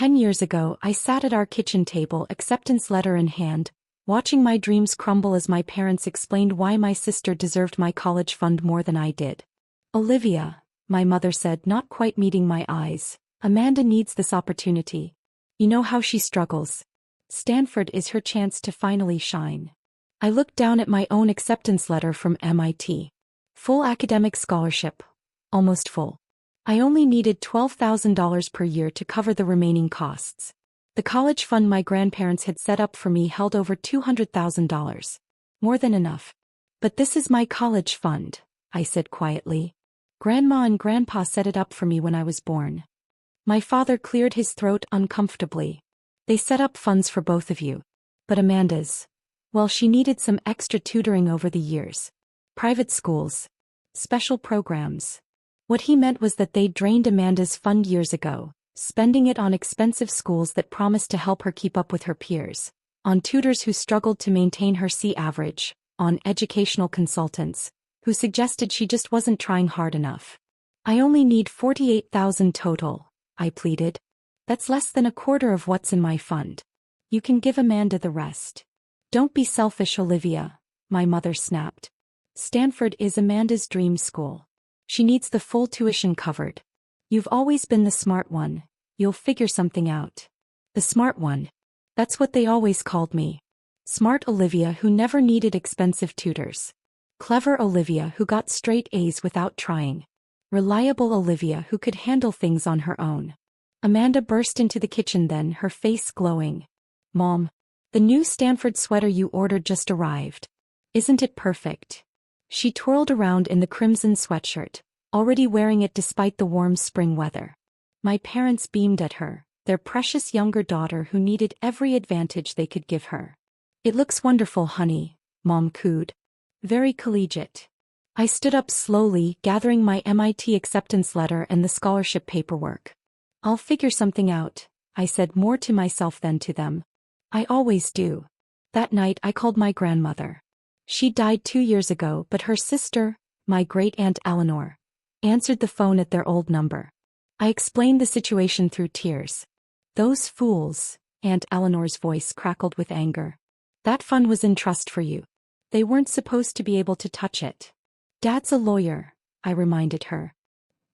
10 years ago, I sat at our kitchen table, acceptance letter in hand, watching my dreams crumble as my parents explained why my sister deserved my college fund more than I did. Olivia, my mother said, not quite meeting my eyes, Amanda needs this opportunity. You know how she struggles. Stanford is her chance to finally shine. I looked down at my own acceptance letter from MIT. Full academic scholarship. Almost full. I only needed $12,000 per year to cover the remaining costs. The college fund my grandparents had set up for me held over $200,000. More than enough. But this is my college fund, I said quietly. Grandma and Grandpa set it up for me when I was born. My father cleared his throat uncomfortably. They set up funds for both of you. But Amanda's, well, she needed some extra tutoring over the years. Private schools. Special programs. What he meant was that they drained Amanda's fund years ago, spending it on expensive schools that promised to help her keep up with her peers, on tutors who struggled to maintain her C average, on educational consultants, who suggested she just wasn't trying hard enough. I only need $48,000 total, I pleaded. That's less than a quarter of what's in my fund. You can give Amanda the rest. Don't be selfish, Olivia, my mother snapped. Stanford is Amanda's dream school. She needs the full tuition covered. You've always been the smart one. You'll figure something out. The smart one. That's what they always called me. Smart Olivia who never needed expensive tutors. Clever Olivia who got straight A's without trying. Reliable Olivia who could handle things on her own. Amanda burst into the kitchen then, her face glowing. Mom, the new Stanford sweater you ordered just arrived. Isn't it perfect? She twirled around in the crimson sweatshirt, already wearing it despite the warm spring weather. My parents beamed at her, their precious younger daughter who needed every advantage they could give her. It looks wonderful, honey, Mom cooed. Very collegiate. I stood up slowly, gathering my MIT acceptance letter and the scholarship paperwork. I'll figure something out, I said more to myself than to them. I always do. That night I called my grandmother. She died 2 years ago, but her sister, my great-aunt Eleanor, answered the phone at their old number. I explained the situation through tears. Those fools, Aunt Eleanor's voice crackled with anger. That fund was in trust for you. They weren't supposed to be able to touch it. Dad's a lawyer, I reminded her.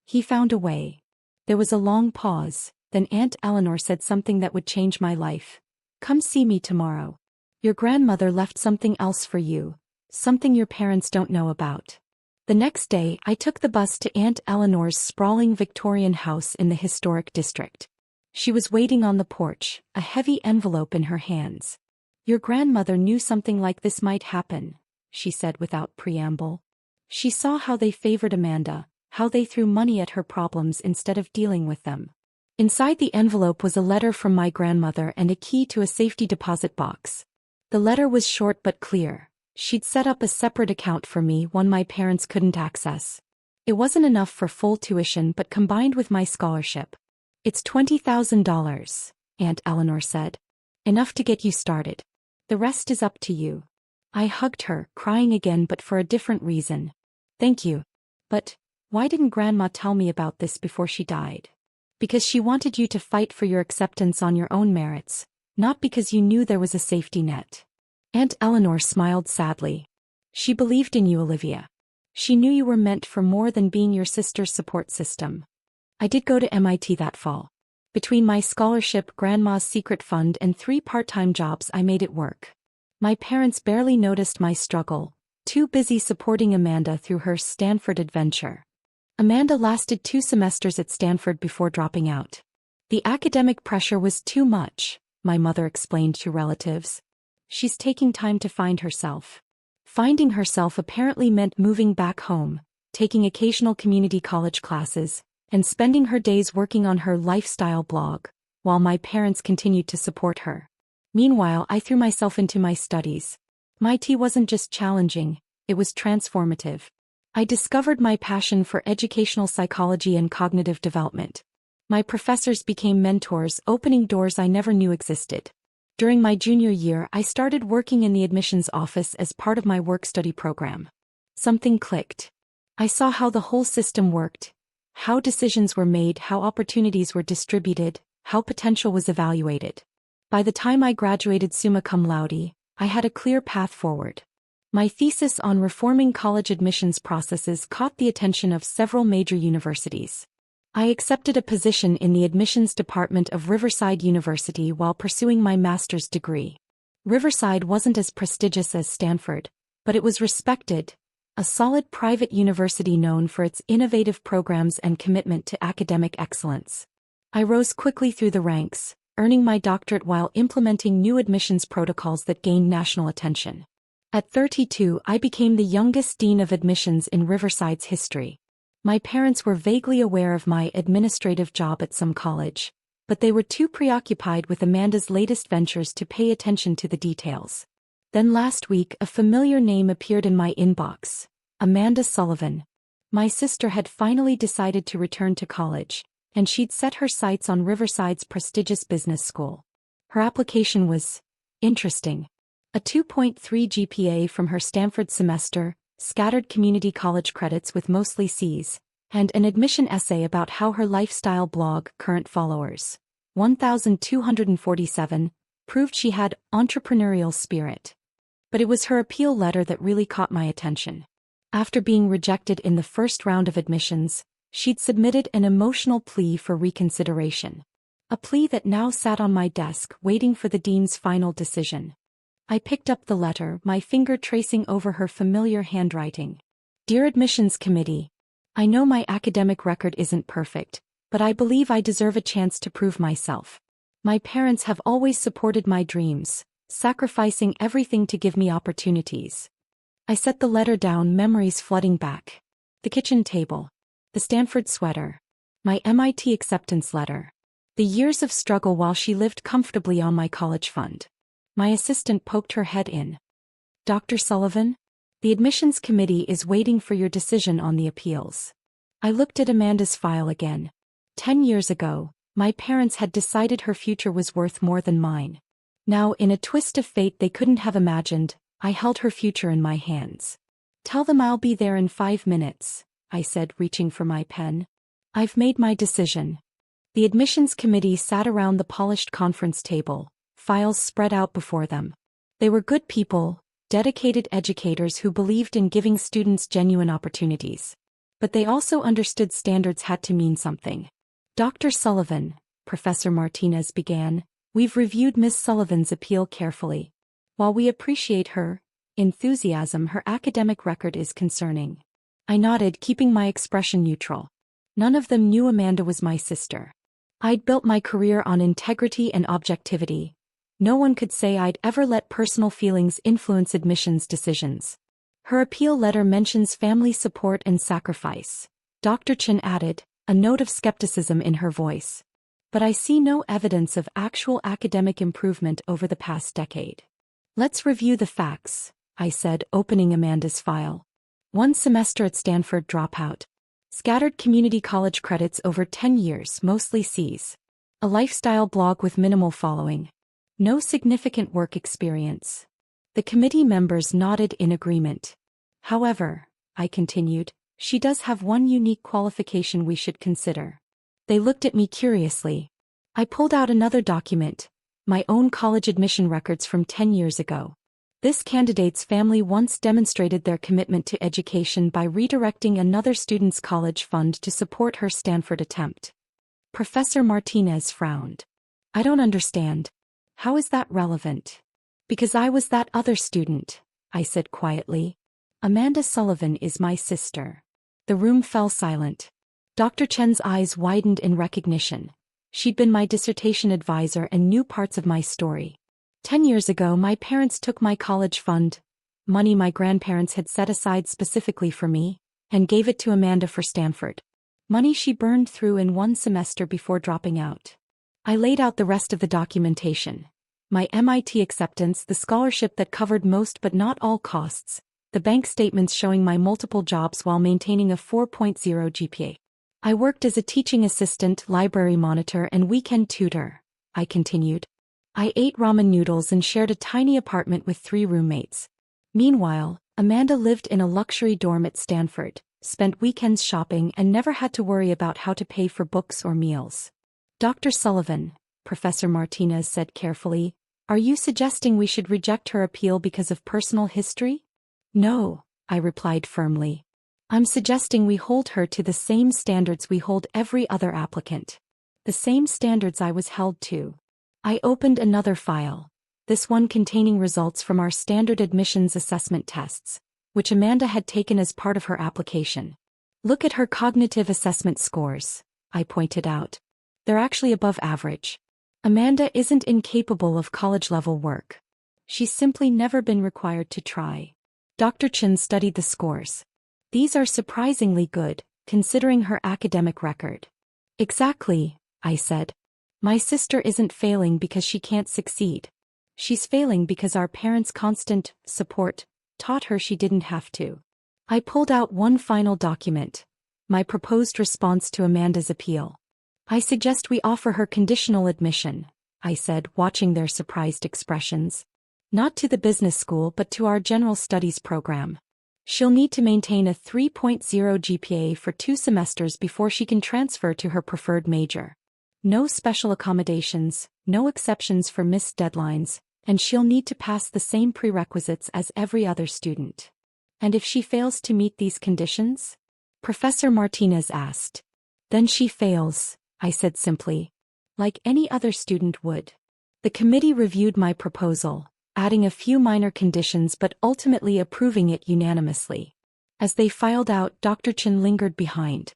He found a way. There was a long pause, then Aunt Eleanor said something that would change my life. Come see me tomorrow. Your grandmother left something else for you, something your parents don't know about. The next day, I took the bus to Aunt Eleanor's sprawling Victorian house in the historic district. She was waiting on the porch, a heavy envelope in her hands. Your grandmother knew something like this might happen, she said without preamble. She saw how they favored Amanda, how they threw money at her problems instead of dealing with them. Inside the envelope was a letter from my grandmother and a key to a safety deposit box. The letter was short but clear. She'd set up a separate account for me, one my parents couldn't access. It wasn't enough for full tuition, but combined with my scholarship. It's $20,000, Aunt Eleanor said. Enough to get you started. The rest is up to you. I hugged her, crying again but for a different reason. Thank you. But why didn't Grandma tell me about this before she died? Because she wanted you to fight for your acceptance on your own merits. Not because you knew there was a safety net. Aunt Eleanor smiled sadly. She believed in you, Olivia. She knew you were meant for more than being your sister's support system. I did go to MIT that fall. Between my scholarship, Grandma's secret fund, and 3 part-time jobs, I made it work. My parents barely noticed my struggle, too busy supporting Amanda through her Stanford adventure. Amanda lasted 2 semesters at Stanford before dropping out. The academic pressure was too much, my mother explained to relatives. She's taking time to find herself. Finding herself apparently meant moving back home, taking occasional community college classes, and spending her days working on her lifestyle blog, while my parents continued to support her. Meanwhile, I threw myself into my studies. MIT wasn't just challenging, it was transformative. I discovered my passion for educational psychology and cognitive development. My professors became mentors, opening doors I never knew existed. During my junior year, I started working in the admissions office as part of my work-study program. Something clicked. I saw how the whole system worked, how decisions were made, how opportunities were distributed, how potential was evaluated. By the time I graduated summa cum laude, I had a clear path forward. My thesis on reforming college admissions processes caught the attention of several major universities. I accepted a position in the admissions department of Riverside University while pursuing my master's degree. Riverside wasn't as prestigious as Stanford, but it was respected, a solid private university known for its innovative programs and commitment to academic excellence. I rose quickly through the ranks, earning my doctorate while implementing new admissions protocols that gained national attention. At 32, I became the youngest dean of admissions in Riverside's history. My parents were vaguely aware of my administrative job at some college, but they were too preoccupied with Amanda's latest ventures to pay attention to the details. Then last week, a familiar name appeared in my inbox: Amanda Sullivan. My sister had finally decided to return to college, and she'd set her sights on Riverside's prestigious business school. Her application was interesting. A 2.3 GPA from her Stanford semester, scattered community college credits with mostly C's, and an admission essay about how her lifestyle blog, current followers, 1,247, proved she had entrepreneurial spirit. But it was her appeal letter that really caught my attention. After being rejected in the first round of admissions, she'd submitted an emotional plea for reconsideration. A plea that now sat on my desk waiting for the dean's final decision. I picked up the letter, my finger tracing over her familiar handwriting. Dear Admissions Committee, I know my academic record isn't perfect, but I believe I deserve a chance to prove myself. My parents have always supported my dreams, sacrificing everything to give me opportunities. I set the letter down, memories flooding back. The kitchen table. The Stanford sweater. My MIT acceptance letter. The years of struggle while she lived comfortably on my college fund. My assistant poked her head in. Dr. Sullivan? The admissions committee is waiting for your decision on the appeals. I looked at Amanda's file again. 10 years ago, my parents had decided her future was worth more than mine. Now, in a twist of fate they couldn't have imagined, I held her future in my hands. Tell them I'll be there in 5 minutes, I said, reaching for my pen. I've made my decision. The admissions committee sat around the polished conference table, files spread out before them. They were good people, dedicated educators who believed in giving students genuine opportunities. But they also understood standards had to mean something. Dr. Sullivan, Professor Martinez began, we've reviewed Ms. Sullivan's appeal carefully. While we appreciate her enthusiasm, her academic record is concerning. I nodded, keeping my expression neutral. None of them knew Amanda was my sister. I'd built my career on integrity and objectivity. No one could say I'd ever let personal feelings influence admissions decisions. Her appeal letter mentions family support and sacrifice. Dr. Chen added, a note of skepticism in her voice. But I see no evidence of actual academic improvement over the past decade. Let's review the facts, I said, opening Amanda's file. 1 semester at Stanford dropout. Scattered community college credits over 10 years, mostly C's. A lifestyle blog with minimal following. No significant work experience. The committee members nodded in agreement. However, I continued, she does have one unique qualification we should consider. They looked at me curiously. I pulled out another document, my own college admission records from 10 years ago. This candidate's family once demonstrated their commitment to education by redirecting another student's college fund to support her Stanford attempt. Professor Martinez frowned. I don't understand. How is that relevant? Because I was that other student, I said quietly. Amanda Sullivan is my sister. The room fell silent. Dr. Chen's eyes widened in recognition. She'd been my dissertation advisor and knew parts of my story. 10 years ago, my parents took my college fund, money my grandparents had set aside specifically for me, and gave it to Amanda for Stanford. Money she burned through in 1 semester before dropping out. I laid out the rest of the documentation. My MIT acceptance, the scholarship that covered most but not all costs, the bank statements showing my multiple jobs while maintaining a 4.0 GPA. I worked as a teaching assistant, library monitor, and weekend tutor, I continued. I ate ramen noodles and shared a tiny apartment with 3 roommates. Meanwhile, Amanda lived in a luxury dorm at Stanford, spent weekends shopping, and never had to worry about how to pay for books or meals. Dr. Sullivan, Professor Martinez said carefully, are you suggesting we should reject her appeal because of personal history? No, I replied firmly. I'm suggesting we hold her to the same standards we hold every other applicant. The same standards I was held to. I opened another file, this one containing results from our standard admissions assessment tests, which Amanda had taken as part of her application. Look at her cognitive assessment scores, I pointed out. They're actually above average. Amanda isn't incapable of college-level work. She's simply never been required to try. Dr. Chen studied the scores. These are surprisingly good, considering her academic record. Exactly, I said. My sister isn't failing because she can't succeed. She's failing because our parents' constant support taught her she didn't have to. I pulled out one final document, my proposed response to Amanda's appeal. I suggest we offer her conditional admission, I said, watching their surprised expressions. Not to the business school but to our general studies program. She'll need to maintain a 3.0 GPA for 2 semesters before she can transfer to her preferred major. No special accommodations, no exceptions for missed deadlines, and she'll need to pass the same prerequisites as every other student. And if she fails to meet these conditions? Professor Martinez asked. Then she fails, I said simply. Like any other student would. The committee reviewed my proposal, adding a few minor conditions but ultimately approving it unanimously. As they filed out, Dr. Chen lingered behind.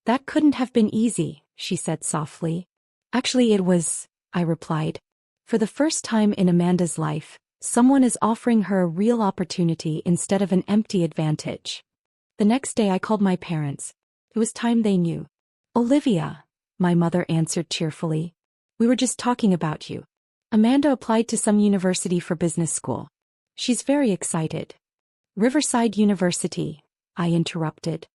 That couldn't have been easy, she said softly. Actually it was, I replied. For the first time in Amanda's life, someone is offering her a real opportunity instead of an empty advantage. The next day I called my parents. It was time they knew. Olivia, my mother answered cheerfully. We were just talking about you. Amanda applied to some university for business school. She's very excited. Riverside University, I interrupted.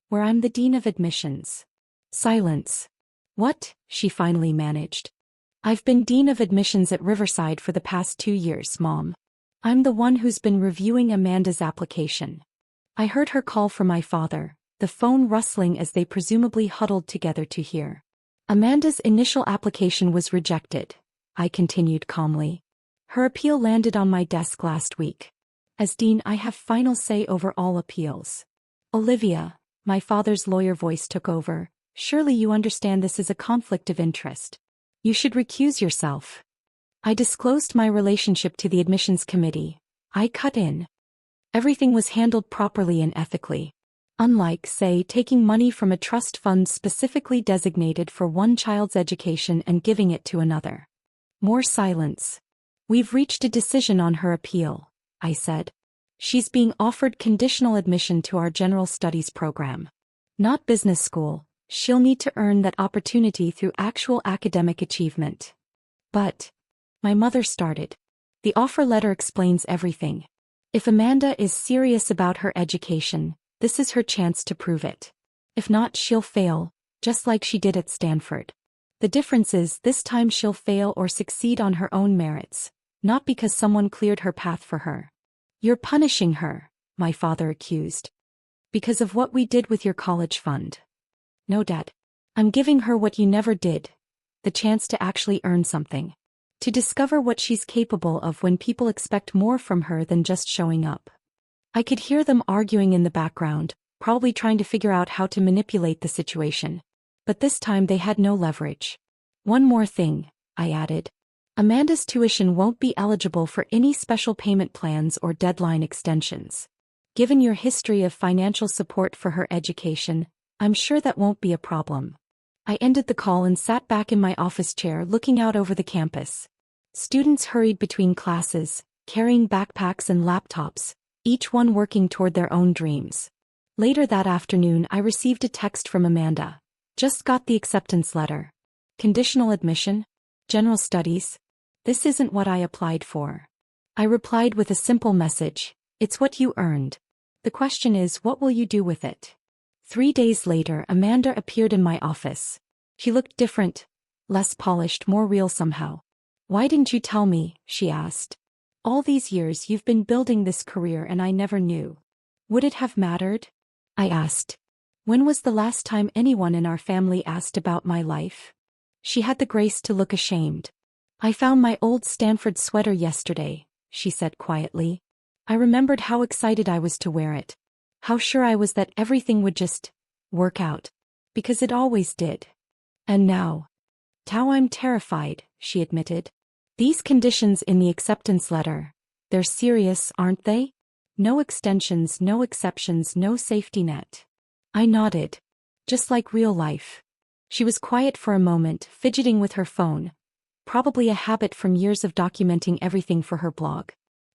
Where I'm the dean of admissions. Silence. What? She finally managed. I've been dean of admissions at Riverside for the past 2 years, Mom. I'm the one who's been reviewing Amanda's application. I heard her call for my father, the phone rustling as they presumably huddled together to hear. Amanda's initial application was rejected, I continued calmly. Her appeal landed on my desk last week. As dean, I have final say over all appeals. Olivia, my father's lawyer voice took over, surely you understand this is a conflict of interest. You should recuse yourself. I disclosed my relationship to the admissions committee. I cut in. Everything was handled properly and ethically. Unlike, say, taking money from a trust fund specifically designated for one child's education and giving it to another. More silence. We've reached a decision on her appeal, I said. She's being offered conditional admission to our general studies program. Not business school. She'll need to earn that opportunity through actual academic achievement. But, my mother started. The offer letter explains everything. If Amanda is serious about her education, this is her chance to prove it. If not, she'll fail, just like she did at Stanford. The difference is this time she'll fail or succeed on her own merits, not because someone cleared her path for her. You're punishing her, my father accused. Because of what we did with your college fund. No, Dad. I'm giving her what you never did. The chance to actually earn something. To discover what she's capable of when people expect more from her than just showing up. I could hear them arguing in the background, probably trying to figure out how to manipulate the situation. But this time they had no leverage. One more thing, I added. Amanda's tuition won't be eligible for any special payment plans or deadline extensions. Given your history of financial support for her education, I'm sure that won't be a problem. I ended the call and sat back in my office chair looking out over the campus. Students hurried between classes, carrying backpacks and laptops, each one working toward their own dreams. Later that afternoon I received a text from Amanda. Just got the acceptance letter. Conditional admission? General studies? This isn't what I applied for. I replied with a simple message. It's what you earned. The question is, what will you do with it? 3 days later, Amanda appeared in my office. She looked different, less polished, more real somehow. Why didn't you tell me? She asked. All these years you've been building this career and I never knew. Would it have mattered? I asked. When was the last time anyone in our family asked about my life? She had the grace to look ashamed. I found my old Stanford sweater yesterday, she said quietly. I remembered how excited I was to wear it. How sure I was that everything would just work out. Because it always did. And now. How I'm terrified, she admitted. These conditions in the acceptance letter, they're serious, aren't they? No extensions, no exceptions, no safety net. I nodded. Just like real life. She was quiet for a moment, fidgeting with her phone. Probably a habit from years of documenting everything for her blog.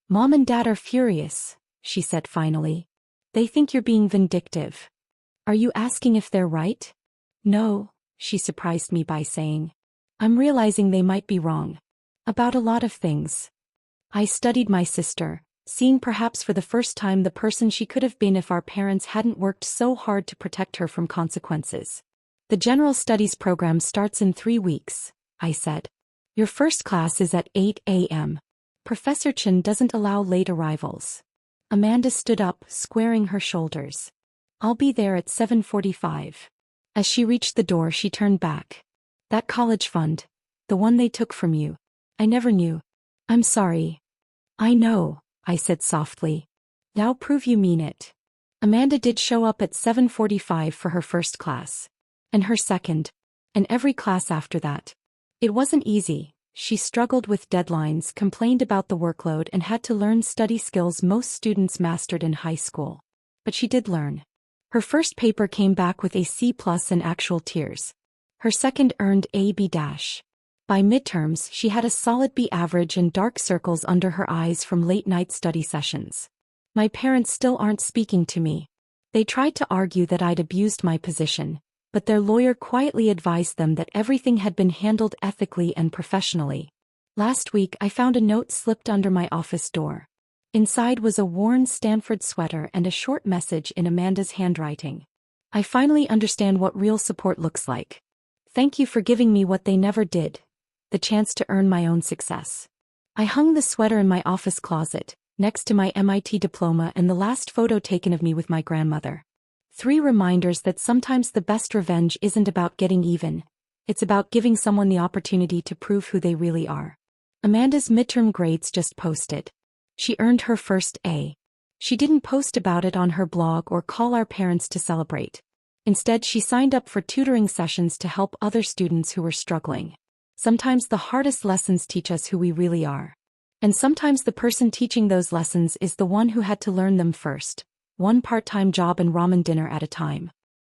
Mom and Dad are furious, she said finally. They think you're being vindictive. Are you asking if they're right? No, she surprised me by saying. I'm realizing they might be wrong. About a lot of things. I studied my sister, seeing perhaps for the first time the person she could have been if our parents hadn't worked so hard to protect her from consequences. The General Studies program starts in 3 weeks, I said. Your first class is at 8 a.m. Professor Chen doesn't allow late arrivals. Amanda stood up, squaring her shoulders. I'll be there at 7:45. As she reached the door, she turned back. That college fund, the one they took from you. I never knew. I'm sorry. I know, I said softly. Now prove you mean it. Amanda did show up at 7:45 for her first class. And her second. And every class after that. It wasn't easy. She struggled with deadlines, complained about the workload, and had to learn study skills most students mastered in high school. But she did learn. Her first paper came back with a C+ and actual tears. Her second earned a B-. By midterms, she had a solid B average and dark circles under her eyes from late-night study sessions. My parents still aren't speaking to me. They tried to argue that I'd abused my position, but their lawyer quietly advised them that everything had been handled ethically and professionally. Last week I found a note slipped under my office door. Inside was a worn Stanford sweater and a short message in Amanda's handwriting. I finally understand what real support looks like. Thank you for giving me what they never did, the chance to earn my own success. I hung the sweater in my office closet, next to my MIT diploma and the last photo taken of me with my grandmother. 3 reminders that sometimes the best revenge isn't about getting even, it's about giving someone the opportunity to prove who they really are. Amanda's midterm grades just posted. She earned her first A. She didn't post about it on her blog or call our parents to celebrate. Instead, she signed up for tutoring sessions to help other students who were struggling. Sometimes the hardest lessons teach us who we really are. And sometimes the person teaching those lessons is the one who had to learn them first. One part-time job and ramen dinner at a time.